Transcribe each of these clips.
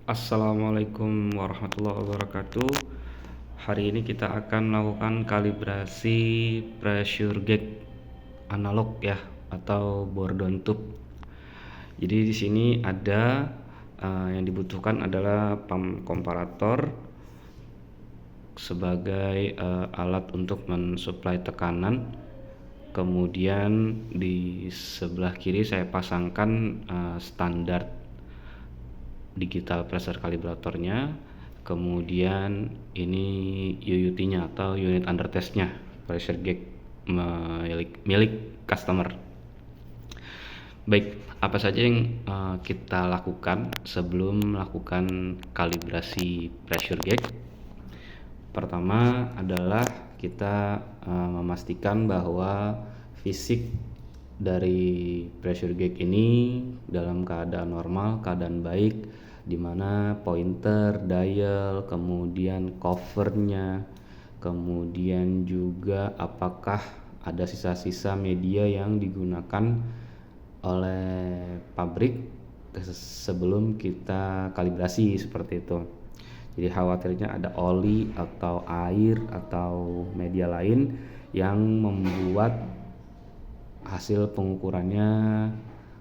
Assalamualaikum warahmatullahi wabarakatuh. Hari ini kita akan melakukan kalibrasi pressure gauge analog ya, atau Bourdon tube. Jadi di sini ada yang dibutuhkan adalah pump komparator sebagai alat untuk mensuplai tekanan. Kemudian di sebelah kiri saya pasangkan standar digital pressure kalibratornya, kemudian ini UUT-nya atau unit under test-nya, pressure gauge milik customer. Baik, apa saja yang kita lakukan sebelum melakukan kalibrasi pressure gauge? Pertama adalah kita memastikan bahwa fisik dari pressure gauge ini dalam keadaan normal, keadaan baik, di mana pointer, dial, kemudian covernya, kemudian juga apakah ada sisa-sisa media yang digunakan oleh pabrik sebelum kita kalibrasi, seperti itu. Jadi khawatirnya ada oli atau air atau media lain yang membuat hasil pengukurannya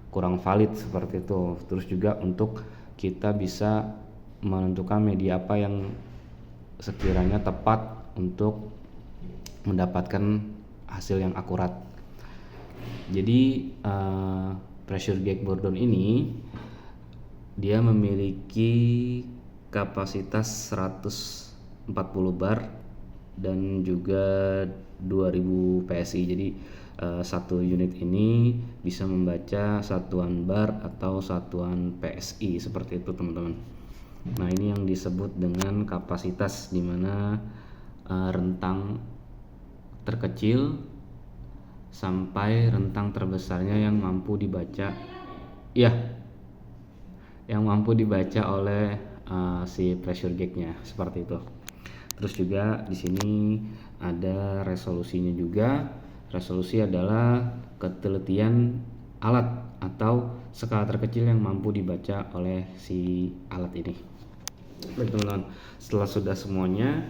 kurang valid, seperti itu. Terus juga untuk kita bisa menentukan media apa yang sekiranya tepat untuk mendapatkan hasil yang akurat. Jadi pressure gauge Bourdon ini dia memiliki kapasitas 140 bar dan juga 2000 PSI. Jadi satu unit ini bisa membaca satuan bar atau satuan PSI, seperti itu teman-teman. Nah, ini yang disebut dengan kapasitas, dimana rentang terkecil sampai rentang terbesarnya yang mampu dibaca oleh si pressure gauge-nya, seperti itu. Terus juga di sini ada resolusinya juga. Resolusi adalah ketelitian alat atau skala terkecil yang mampu dibaca oleh si alat ini. Baik teman-teman, setelah sudah semuanya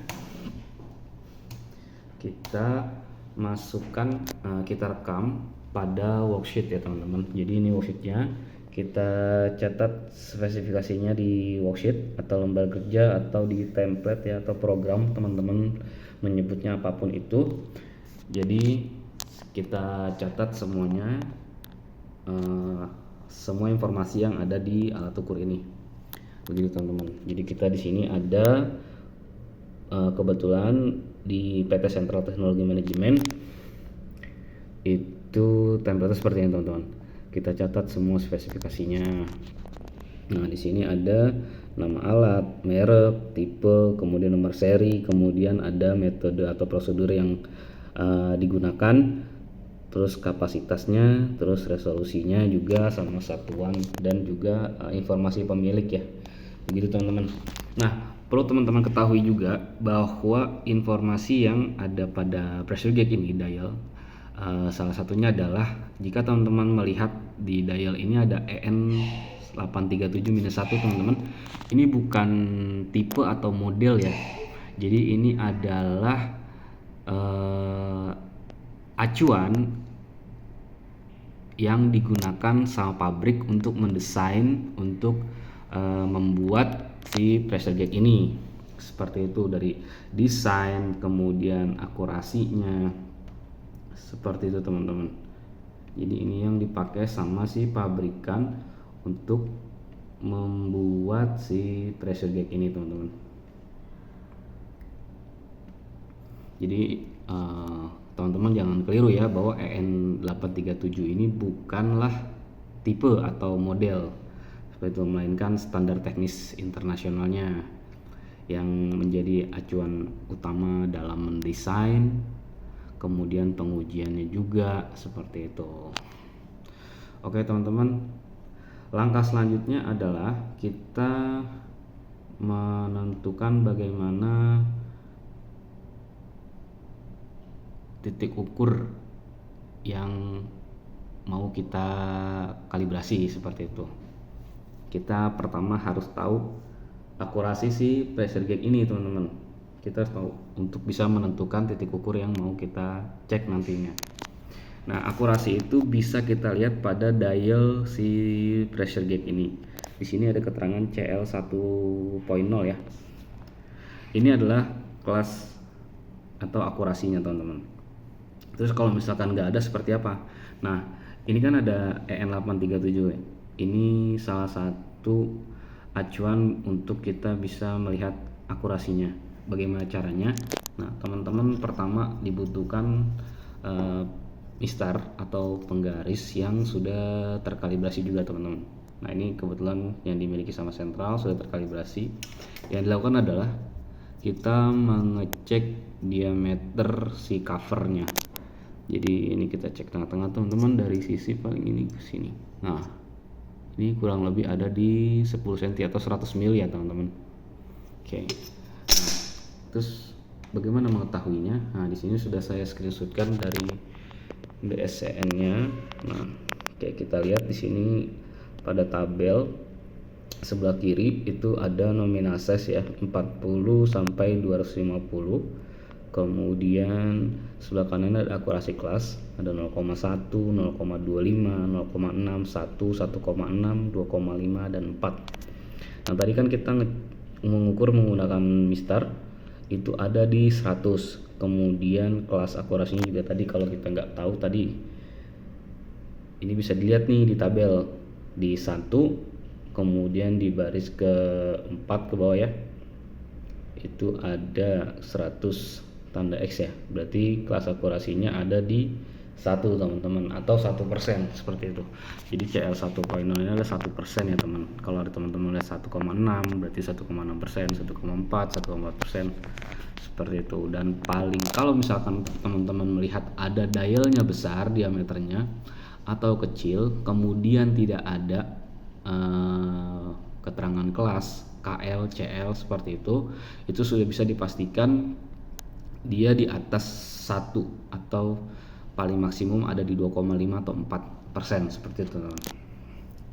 kita masukkan, kita rekam pada worksheet ya teman-teman. Jadi ini worksheetnya, kita catat spesifikasinya di worksheet atau lembar kerja atau di template ya, atau program, teman-teman menyebutnya apapun itu. Jadi kita catat semuanya, semua informasi yang ada di alat ukur ini, begitu teman-teman. Jadi kita di sini ada kebetulan di PT Sentral Teknologi Manajemen itu template seperti ini teman-teman. Kita catat semua spesifikasinya. Nah, di sini ada nama alat, merek, tipe, kemudian nomor seri, kemudian ada metode atau prosedur yang digunakan, terus kapasitasnya, terus resolusinya juga sama satuan, dan juga informasi pemilik ya, begitu teman-teman. Nah, perlu teman-teman ketahui juga bahwa informasi yang ada pada pressure gauge ini, dial, salah satunya adalah jika teman-teman melihat di dial ini ada EN837-1 teman-teman, ini bukan tipe atau model ya. Jadi ini adalah acuan yang digunakan sama pabrik untuk mendesain, untuk membuat si pressure gauge ini, seperti itu, dari desain kemudian akurasinya, seperti itu teman-teman. Jadi ini yang dipakai sama si pabrikan untuk membuat si pressure gauge ini teman-teman. Jadi teman-teman jangan keliru ya, bahwa EN837 ini bukanlah tipe atau model seperti itu, melainkan standar teknis internasionalnya yang menjadi acuan utama dalam mendesain, kemudian pengujiannya juga, seperti itu. Oke teman-teman, langkah selanjutnya adalah kita menentukan bagaimana titik ukur yang mau kita kalibrasi, seperti itu. Kita pertama harus tahu akurasi si pressure gauge ini teman-teman. Kita harus tahu untuk bisa menentukan titik ukur yang mau kita cek nantinya. Nah, akurasi itu bisa kita lihat pada dial si pressure gauge ini. Di sini ada keterangan CL 1.0 ya. Ini adalah kelas atau akurasinya teman-teman. Terus kalau misalkan nggak ada seperti apa? Nah, ini kan ada EN837 ya. Ini salah satu acuan untuk kita bisa melihat akurasinya. Bagaimana caranya? Nah, teman-teman pertama dibutuhkan mistar atau penggaris yang sudah terkalibrasi juga teman-teman. Nah, ini kebetulan yang dimiliki sama Sentral sudah terkalibrasi. Yang dilakukan adalah kita mengecek diameter si covernya. Jadi ini kita cek tengah-tengah teman-teman, dari sisi paling ini ke sini. Nah, ini kurang lebih ada di 10 cm atau 100 mili ya teman-teman. Oke. Nah, terus bagaimana mengetahuinya? Nah, di sini sudah saya screenshotkan dari BSCN-nya. Nah, kayak kita lihat di sini pada tabel sebelah kiri itu ada nominal size ya, 40 sampai 250. Kemudian sebelah kanan ada akurasi kelas, ada 0,1, 0,25, 0,6, 1, 1,6, 2,5 dan 4. Nah, tadi kan kita mengukur menggunakan mistar itu ada di 100. Kemudian kelas akurasinya juga tadi kalau kita nggak tahu tadi, ini bisa dilihat nih di tabel di 1, kemudian di baris ke 4 ke bawah ya, itu ada 100 tanda X ya, berarti kelas akurasinya ada di 1 teman-teman, atau 1% seperti itu. Jadi CL 1.0 ini adalah 1% ya teman. Kalau ada teman-teman lihat 1,6 berarti 1,6%, 1,4, 1,4% seperti itu. Dan paling kalau misalkan teman-teman melihat ada dialnya besar diameternya atau kecil, kemudian tidak ada keterangan kelas KL, CL seperti itu sudah bisa dipastikan dia di atas 1 atau paling maksimum ada di 2,5 atau 4% seperti itu teman-teman.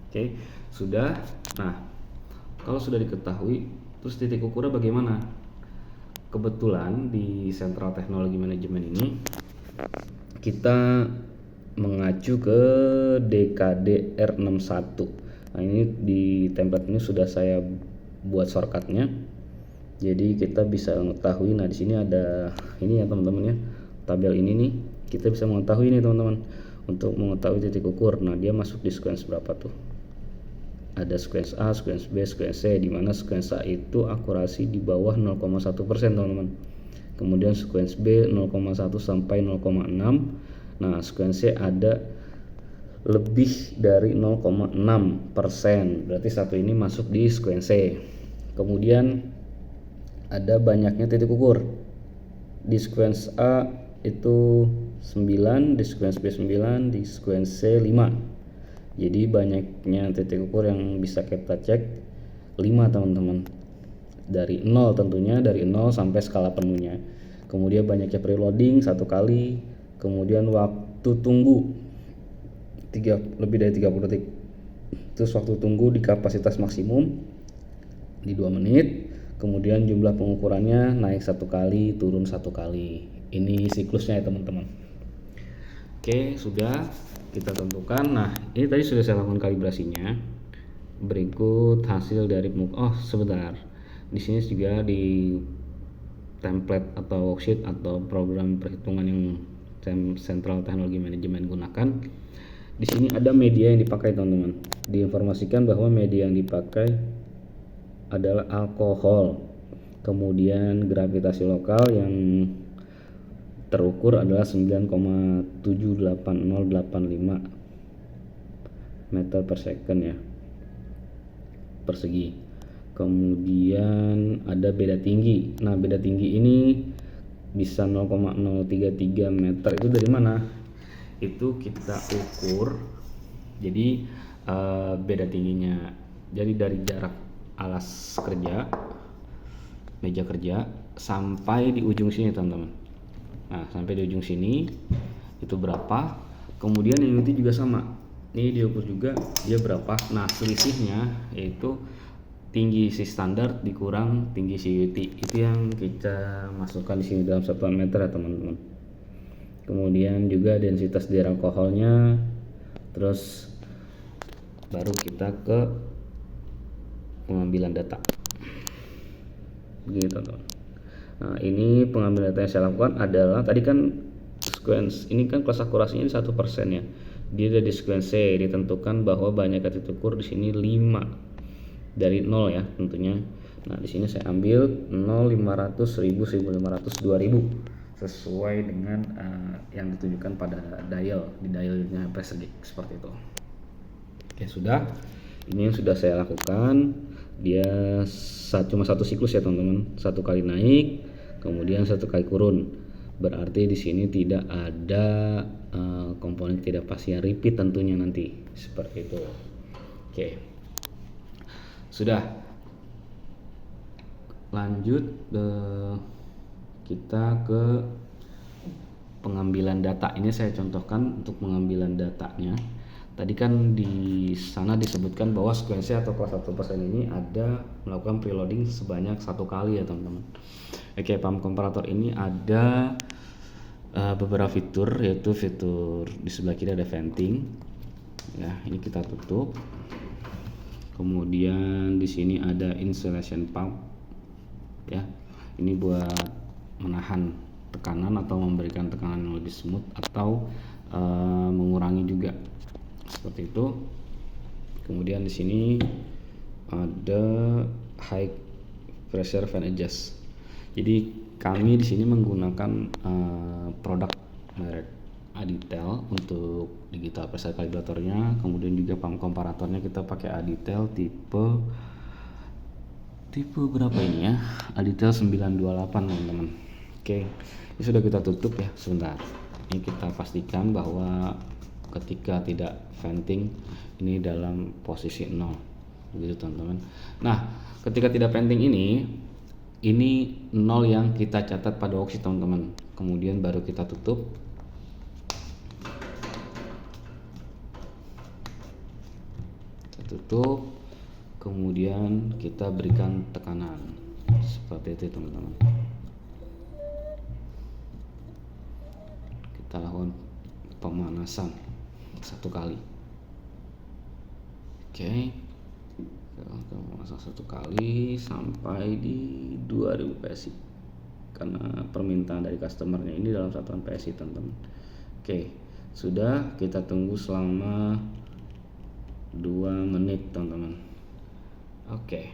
Oke, sudah. Nah, kalau sudah diketahui, terus titik ukurnya bagaimana? Kebetulan di Sentral Teknologi Manajemen ini kita mengacu ke DKD R61. Nah, ini di template ini sudah saya buat shortcutnya. Jadi kita bisa mengetahui. Nah, di sini ada ini ya teman-teman ya, tabel ini nih, kita bisa mengetahui ini teman-teman untuk mengetahui titik ukur. Nah, dia masuk di sequence berapa tuh? Ada sequence A, sequence B, sequence C, di mana sequence A itu akurasi di bawah 0,1% teman-teman. Kemudian sequence B 0,1 sampai 0,6. Nah, sequence C ada lebih dari 0,6%. Berarti satu ini masuk di sequence C. Kemudian ada banyaknya titik ukur. Di sequence A itu 9, di sequence B 9, di sequence C 5. Jadi banyaknya titik ukur yang bisa kita cek 5 teman-teman. Dari 0 tentunya, dari 0 sampai skala penuhnya. Kemudian banyaknya preloading 1 kali, kemudian waktu tunggu lebih dari 30 detik. Terus waktu tunggu di kapasitas maksimum di 2 menit. Kemudian jumlah pengukurannya naik 1 kali, turun 1 kali. Ini siklusnya ya teman-teman. Oke, sudah kita tentukan. Nah, ini tadi sudah saya lakukan kalibrasinya. Berikut hasil dari sebentar. Di sini juga di template atau worksheet atau program perhitungan yang Sentral Teknologi Manajemen gunakan. Di sini ada media yang dipakai teman-teman. Diinformasikan bahwa media yang dipakai adalah alkohol. Kemudian gravitasi lokal yang terukur adalah 9,78085 meter per second ya, persegi. Kemudian ada beda tinggi. Nah, beda tinggi ini bisa 0,033 meter. Itu dari mana? Itu kita ukur. Jadi beda tingginya. Jadi dari jarak alas kerja, meja kerja sampai di ujung sini teman-teman. Nah, sampai di ujung sini itu berapa? Kemudian yang itu juga sama. Ini diukur juga dia berapa. Nah, selisihnya yaitu tinggi si standar dikurang tinggi si UT, itu yang kita masukkan di sini dalam satuan meter ya teman-teman. Kemudian juga densitas di alkoholnya, terus baru kita ke pengambilan data begitu teman. Nah ini pengambilan data yang saya lakukan adalah tadi kan sequence ini kan kelas akurasinya 1% ya, dia ada di sequence C, ditentukan bahwa banyak titik ukur di sini 5 dari 0 ya tentunya. Nah di sini saya ambil 0, 500, 1000, 1500, 2000 sesuai dengan yang ditunjukkan pada dial, di dialnya Precision seperti itu. Oke sudah, ini yang sudah saya lakukan. Dia cuma satu siklus ya teman-teman, satu kali naik kemudian satu kali turun, berarti di sini tidak ada komponen tidak pasti yang repeat tentunya nanti seperti itu. Oke sudah, lanjut kita ke pengambilan data. Ini saya contohkan untuk pengambilan datanya. Tadi kan di sana disebutkan bahwa sequence atau kelas 1% ini ada melakukan preloading sebanyak 1 kali ya teman-teman. Oke, pump komparator ini ada beberapa fitur, yaitu fitur di sebelah kiri ada venting. Ya, ini kita tutup. Kemudian di sini ada insulation pump. Ya, ini buat menahan tekanan atau memberikan tekanan yang lebih smooth atau mengurangi juga seperti itu. Kemudian di sini ada high pressure fan adjust. Jadi kami di sini menggunakan produk merek Aditel untuk digital pressure kalibratornya, kemudian juga pump komparatornya kita pakai Aditel tipe berapa ini ya? Aditel 928 teman-teman. Oke, ini sudah kita tutup ya. Sebentar, ini kita pastikan bahwa ketika tidak venting ini dalam posisi 0 begitu teman-teman. Nah ketika tidak venting ini 0 yang kita catat pada worksheet teman-teman. Kemudian baru kita tutup. Kemudian kita berikan tekanan seperti itu teman-teman. Kita lakukan pemanasan 1 kali. Oke, pemanasan 1 kali sampai di 2000 PSI karena permintaan dari customernya ini dalam satuan PSI teman-teman. Oke, sudah, kita tunggu selama 2 menit teman-teman. Oke,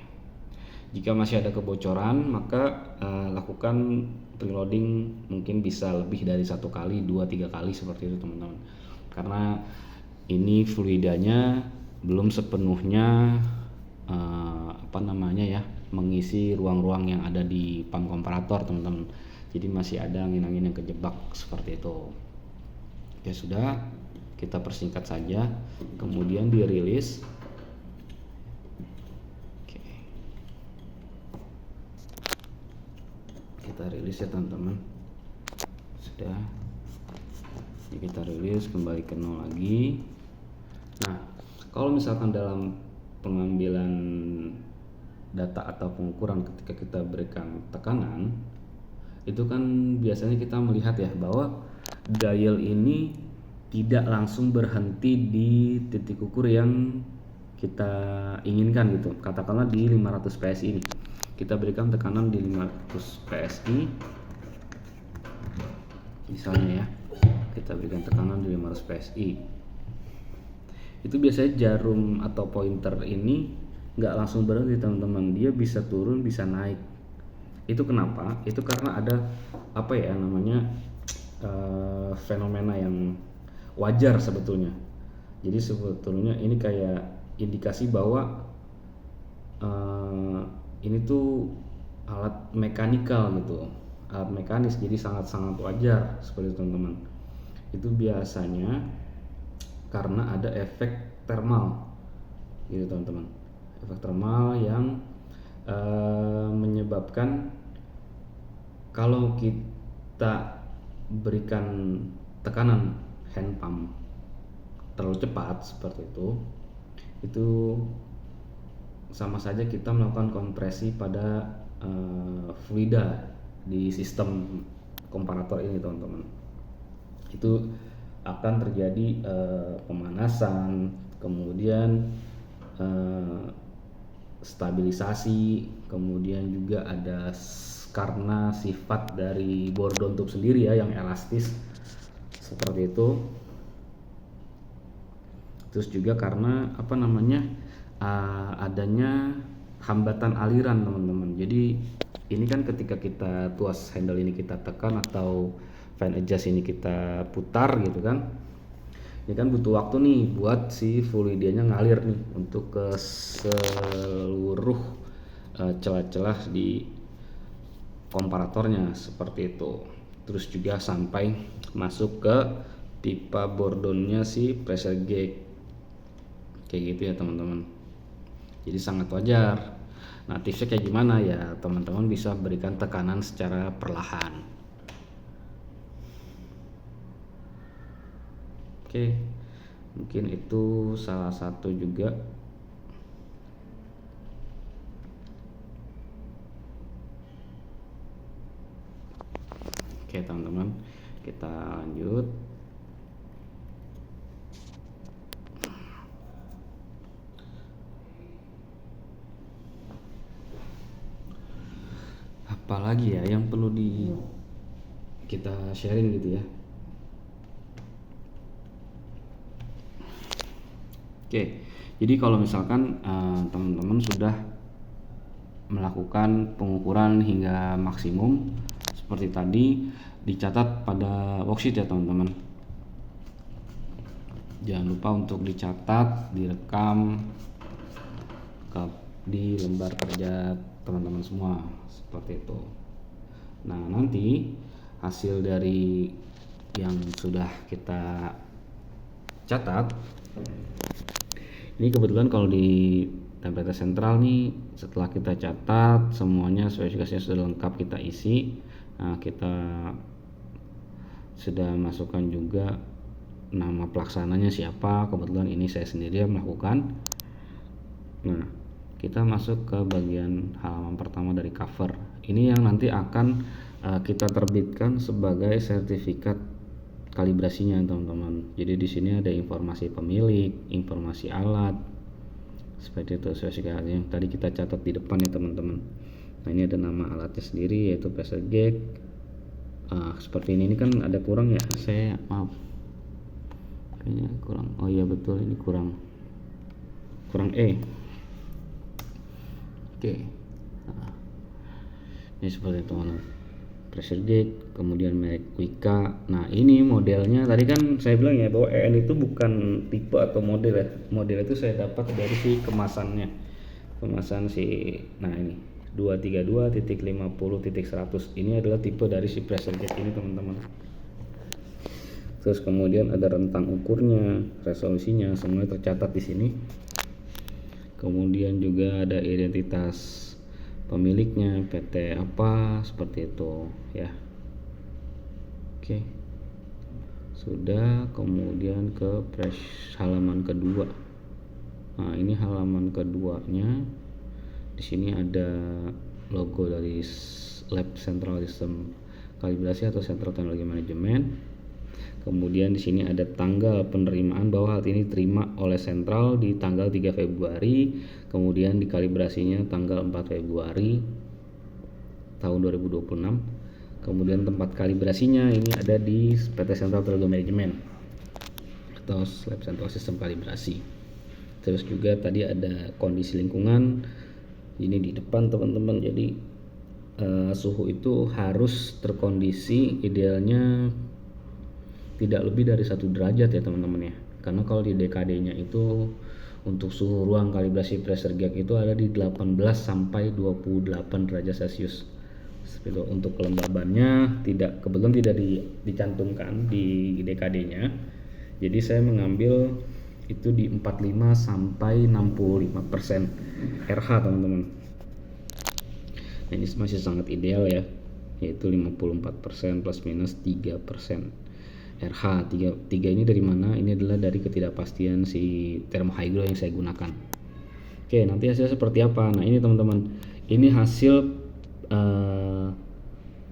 jika masih ada kebocoran maka lakukan preloading, mungkin bisa lebih dari 1 kali, 2-3 kali seperti itu teman-teman, karena ini fluidanya belum sepenuhnya mengisi ruang-ruang yang ada di pump komparator teman-teman. Jadi masih ada angin-angin yang kejebak seperti itu. Ya sudah, kita persingkat saja, kemudian dirilis. Oke, kita rilis ya teman-teman. Sudah, jadi kita rilis kembali ke 0 lagi. Nah kalau misalkan dalam pengambilan data atau pengukuran ketika kita berikan tekanan, itu kan biasanya kita melihat ya bahwa dial ini tidak langsung berhenti di titik ukur yang kita inginkan gitu. Katakanlah di 500 PSI ini, kita berikan tekanan di 500 PSI misalnya ya, kita berikan tekanan di 500 PSI. Itu biasanya jarum atau pointer ini nggak langsung berhenti teman-teman, dia bisa turun bisa naik. Itu kenapa? Itu karena ada fenomena yang wajar sebetulnya. Jadi sebetulnya ini kayak indikasi bahwa ini tuh alat mekanikal gitu, alat mekanis, jadi sangat-sangat wajar seperti itu teman-teman. Itu biasanya karena ada efek thermal gitu teman-teman, efek thermal yang menyebabkan kalau kita berikan tekanan hand pump terlalu cepat seperti itu sama saja kita melakukan kompresi pada fluida di sistem komparator ini teman-teman. Itu akan terjadi pemanasan, kemudian stabilisasi, kemudian juga ada karena sifat dari bor down tube sendiri ya yang elastis seperti itu. Terus juga karena adanya hambatan aliran teman-teman. Jadi ini kan ketika kita tuas handle ini kita tekan atau fan adjust ini kita putar gitu kan, ini kan butuh waktu nih buat si fluidanya ngalir nih untuk ke seluruh celah-celah di komparatornya seperti itu. Terus juga sampai masuk ke pipa bordonnya si pressure gauge kayak gitu ya teman-teman. Jadi sangat wajar. Nah tipsnya kayak gimana ya, teman-teman bisa berikan tekanan secara perlahan. Oke, mungkin itu salah satu juga. Oke teman-teman, kita lanjut. Apalagi ya yang perlu kita sharing gitu ya. Oke, jadi kalau misalkan teman-teman sudah melakukan pengukuran hingga maksimum seperti tadi, dicatat pada worksheet ya teman-teman. Jangan lupa untuk dicatat, direkam di lembar kerja teman-teman semua seperti itu. Nah nanti hasil dari yang sudah kita catat ini kebetulan kalau di template sentral nih setelah kita catat semuanya spesifikasinya sudah lengkap kita isi. Nah kita sudah masukkan juga nama pelaksananya siapa, kebetulan ini saya sendiri yang melakukan. Nah kita masuk ke bagian halaman pertama dari cover. Ini yang nanti akan kita terbitkan sebagai sertifikat kalibrasinya teman-teman. Jadi di sini ada informasi pemilik, informasi alat, seperti itu spesifikasinya yang tadi kita catat di depan ya teman-teman. Nah ini ada nama alatnya sendiri yaitu pressure gauge. Seperti ini kan ada kurang ya, saya maaf kayaknya kurang. Oh iya betul, ini kurang E. Oke, nah, ini seperti itu pressure gauge, kemudian merek Wika. Nah ini modelnya tadi kan saya bilang ya bahwa EN itu bukan tipe atau model ya. Model itu saya dapat dari si kemasannya, kemasan si, nah ini 232.50.100 ini adalah tipe dari si pressure gauge ini teman-teman. Terus kemudian ada rentang ukurnya, resolusinya, semuanya tercatat di sini. Kemudian juga ada identitas pemiliknya, PT apa, seperti itu ya. Oke, sudah. Kemudian ke halaman kedua. Nah ini halaman keduanya, di sini ada logo dari Lab Central System Kalibrasi atau Central Technology Management. Kemudian di sini ada tanggal penerimaan bahwa hal ini terima oleh sentral di tanggal 3 Februari, kemudian dikalibrasinya tanggal 4 Februari tahun 2026. Kemudian tempat kalibrasinya ini ada di PT Central Technology Management atau Lab Central System Kalibrasi. Terus juga tadi ada kondisi lingkungan ini di depan teman-teman. Jadi suhu itu harus terkondisi idealnya tidak lebih dari 1 derajat ya teman-teman ya, karena kalau di DKD-nya itu untuk suhu ruang kalibrasi pressure gauge itu ada di 18 sampai 28 derajat Celcius. Seperti itu. Untuk kelembabannya kebetulan tidak dicantumkan di DKD-nya, jadi saya mengambil itu di 45 sampai 65% RH teman-teman. Nah, ini masih sangat ideal ya, yaitu 54% plus minus 3%. RH 3 ini dari mana? Ini adalah dari ketidakpastian si termohydro yang saya gunakan. Oke, nanti hasilnya seperti apa? Nah, ini teman-teman, ini hasil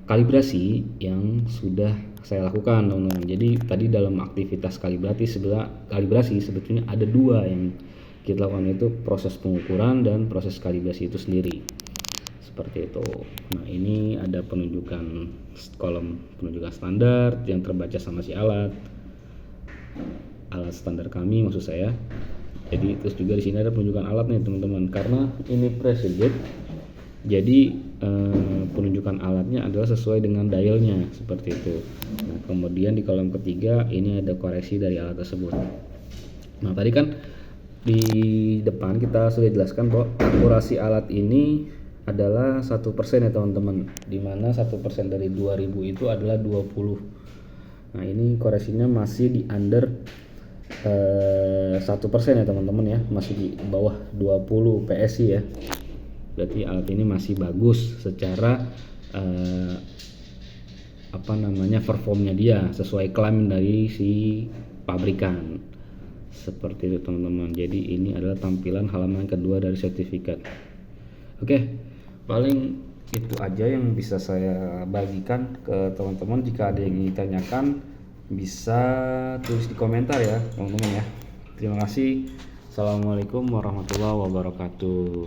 kalibrasi yang sudah saya lakukan, teman-teman. Jadi tadi dalam aktivitas kalibrasi sebetulnya ada dua yang kita lakukan, itu proses pengukuran dan proses kalibrasi itu sendiri. Seperti itu. Nah, ini ada penunjukan kolom penunjukan standar yang terbaca sama si alat standar kami, maksud saya. Jadi terus juga di sini ada penunjukan alat nih, teman-teman. Karena ini precision gauge, jadi penunjukan alatnya adalah sesuai dengan dialnya, seperti itu. Nah, kemudian di kolom ketiga ini ada koreksi dari alat tersebut. Nah, tadi kan di depan kita sudah jelaskan bahwa akurasi alat ini adalah 1% ya teman-teman, dimana 1% dari 2000 itu adalah 20. Nah, ini koreksinya masih di under 1% ya teman-teman ya, masih di bawah 20 PSI ya. Berarti alat ini masih bagus secara performnya dia sesuai klaim dari si pabrikan. Seperti itu teman-teman. Jadi ini adalah tampilan halaman kedua dari sertifikat. Oke, paling itu aja yang bisa saya bagikan ke teman-teman. Jika ada yang ingin ditanyakan bisa tulis di komentar ya teman-teman ya. Terima kasih. Assalamualaikum warahmatullahi wabarakatuh.